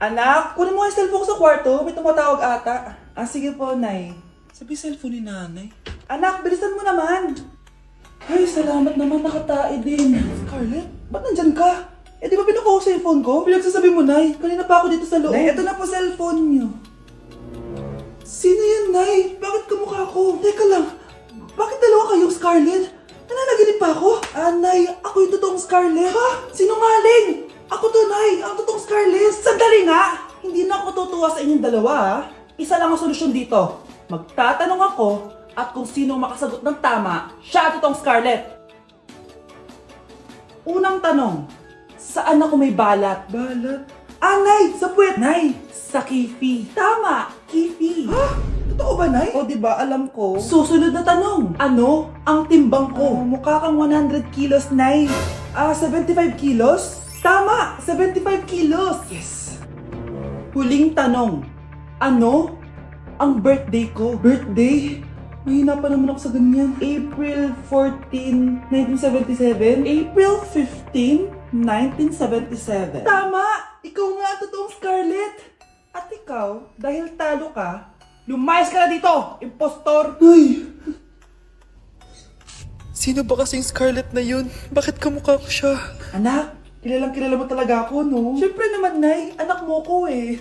Anak, kunin mo yung cellphone ko sa kwarto. May tumatawag ata. Ah, sige po, Nay. Sabi cellphone ni nanay. Anak, bilisan mo naman. Ay, salamat naman, nakatae din. Scarlett, ba't nandyan ka? Eh, di ba pinukuha ko sa phone ko? Pinagsasabi mo, Nay. Kanina pa ako dito sa loob. Nay, eto na po cellphone niyo. Sino yan, Nay? Bakit kamukha ko? Teka lang, bakit dalawa kayong Scarlett? Nananaginip pa ako? Ah, Nay, ako yung totoong Scarlett. Ha? Sinungaling! Ako to, Nay! Ang totoong Scarlett! Sandali nga! Hindi na ako tutuwa sa inyong dalawa, ha? Isa lang ang solusyon dito. Magtatanong ako at kung sino makasagot ng tama, siya ang totoong Scarlett. Unang tanong, saan ako may balat? Balat? Ah, Nay! Sa puwet! Nay! Sa kifi. Tama! Kifi. Ha? Totoo ba, Nay? O, diba? Alam ko. Susunod na tanong. Ano ang timbang ko? Mukha kang 100 kilos, Nay. 75 kilos? Tama! 75 kilos! Yes! Huling tanong. Ano ang birthday ko? Birthday? Mahina pa naman ako sa ganyan. April 14, 1977? April 15, 1977. Tama! Ikaw nga ang totoong Scarlett! At ikaw, dahil talo ka, lumayas ka na dito, impostor! Ay! Sino ba kasing Scarlett na yun? Bakit kamukha ko siya? Anak, kilalang kilala mo talaga ako, no? Siyempre naman, Nay. Anak mo ko eh.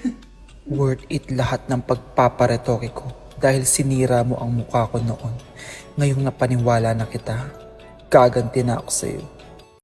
Worth it lahat ng pagpaparetoke ko dahil sinira mo ang mukha ko noon. Ngayong napaniwala na kita, gaganti na ako sa'yo.